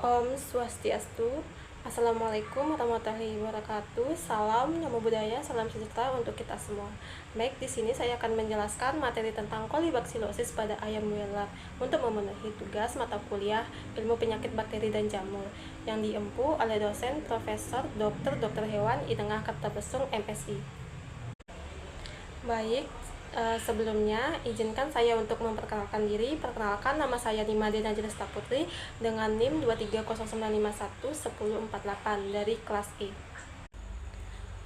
Om Swastiastu. Assalamualaikum warahmatullahi wabarakatuh. Salam Namo Buddhaya, salam sejahtera untuk kita semua. Baik, di sini saya akan menjelaskan materi tentang kolibaksilosis pada ayam broiler untuk memenuhi tugas mata kuliah ilmu penyakit bakteri dan jamur yang diempu oleh dosen Profesor Dr. Hewan I Tengah Kertabesung MSI. Baik, sebelumnya izinkan saya untuk memperkenalkan diri. Perkenalkan, nama saya Nimade Najresta Putri dengan NIM 23009511048 dari kelas E.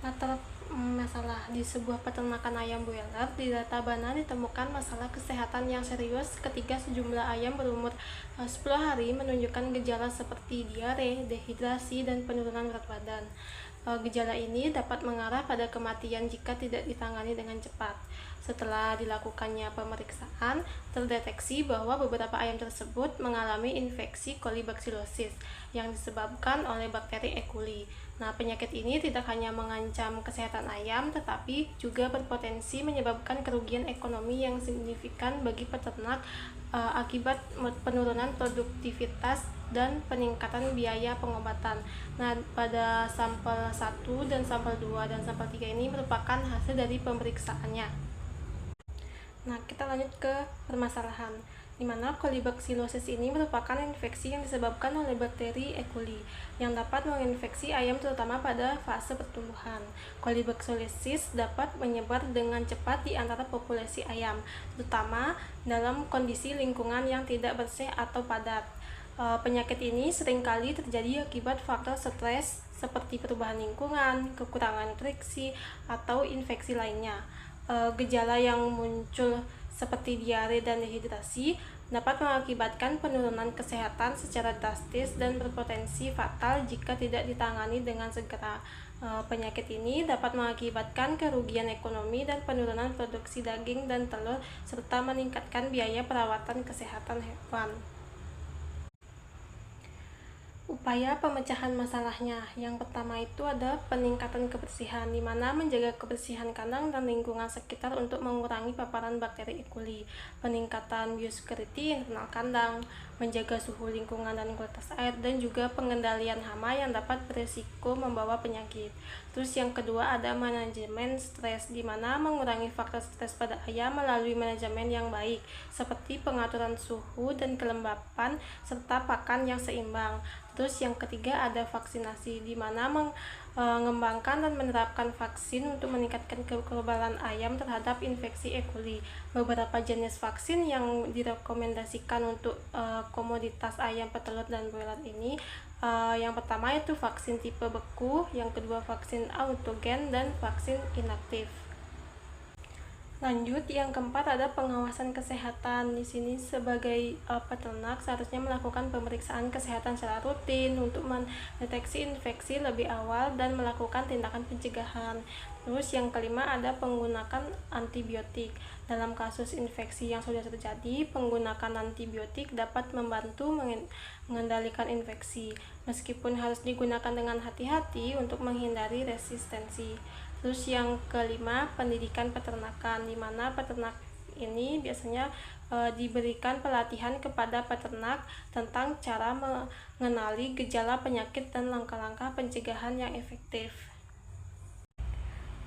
Latar masalah di sebuah peternakan ayam broiler. Di data Bana ditemukan masalah kesehatan yang serius ketika sejumlah ayam berumur 10 hari menunjukkan gejala seperti diare, dehidrasi, dan penurunan berat badan. Gejala ini dapat mengarah pada kematian jika tidak ditangani dengan cepat. Setelah dilakukannya pemeriksaan, terdeteksi bahwa beberapa ayam tersebut mengalami infeksi kolibaksilosis yang disebabkan oleh bakteri E. coli. Nah, penyakit ini tidak hanya mengancam kesehatan ayam, tetapi juga berpotensi menyebabkan kerugian ekonomi yang signifikan bagi peternak akibat penurunan produktivitas dan peningkatan biaya pengobatan. Nah, pada sampel 1 dan sampel 2 dan sampel 3 ini merupakan hasil dari pemeriksaannya. Nah, kita lanjut ke permasalahan, di mana kolibaksilosis ini merupakan infeksi yang disebabkan oleh bakteri E. coli yang dapat menginfeksi ayam terutama pada fase pertumbuhan. Kolibaksilosis dapat menyebar dengan cepat di antara populasi ayam, terutama dalam kondisi lingkungan yang tidak bersih atau padat. Penyakit ini seringkali terjadi akibat faktor stres seperti perubahan lingkungan, kekurangan nutrisi, atau infeksi lainnya. Gejala yang muncul seperti diare dan dehidrasi dapat mengakibatkan penurunan kesehatan secara drastis dan berpotensi fatal jika tidak ditangani dengan segera. Penyakit ini dapat mengakibatkan kerugian ekonomi dan penurunan produksi daging dan telur, serta meningkatkan biaya perawatan kesehatan hewan. Upaya pemecahan masalahnya, yang pertama itu ada peningkatan kebersihan, di mana menjaga kebersihan kandang dan lingkungan sekitar untuk mengurangi paparan bakteri E. coli, peningkatan biosecurity internal kandang, menjaga suhu lingkungan dan kualitas air, dan juga pengendalian hama yang dapat berisiko membawa penyakit. Terus yang kedua ada manajemen stres, di mana mengurangi faktor stres pada ayam melalui manajemen yang baik, seperti pengaturan suhu dan kelembapan serta pakan yang seimbang. Terus yang ketiga ada vaksinasi, di mana mengembangkan dan menerapkan vaksin untuk meningkatkan kekebalan ayam terhadap infeksi E. coli. Beberapa jenis vaksin yang direkomendasikan untuk komoditas ayam petelur dan broiler ini, yang pertama itu vaksin tipe beku, yang kedua vaksin autogen, dan vaksin inaktif. Lanjut, yang keempat ada pengawasan kesehatan. Di sini sebagai peternak seharusnya melakukan pemeriksaan kesehatan secara rutin untuk mendeteksi infeksi lebih awal dan melakukan tindakan pencegahan. Terus yang kelima ada penggunaan antibiotik. Dalam kasus infeksi yang sudah terjadi, penggunaan antibiotik dapat membantu mengendalikan infeksi, meskipun harus digunakan dengan hati-hati untuk menghindari resistensi. Terus yang kelima, pendidikan peternakan, di mana peternak ini biasanya diberikan pelatihan kepada peternak tentang cara mengenali gejala penyakit dan langkah-langkah pencegahan yang efektif.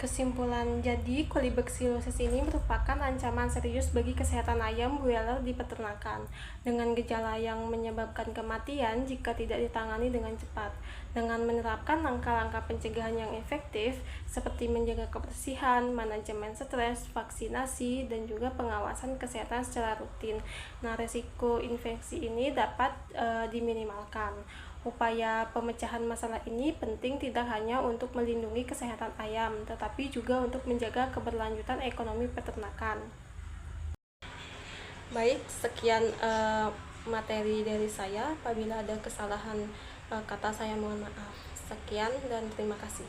Kesimpulan, jadi kolibaksilosis ini merupakan ancaman serius bagi kesehatan ayam broiler di peternakan, dengan gejala yang menyebabkan kematian jika tidak ditangani dengan cepat. Dengan menerapkan langkah-langkah pencegahan yang efektif, seperti menjaga kebersihan, manajemen stres, vaksinasi, dan juga pengawasan kesehatan secara rutin, nah resiko infeksi ini dapat diminimalkan. Upaya pemecahan masalah ini penting tidak hanya untuk melindungi kesehatan ayam, tetapi juga untuk menjaga keberlanjutan ekonomi peternakan. Baik, sekian materi dari saya. Apabila ada kesalahan kata, saya mohon maaf. Sekian dan terima kasih.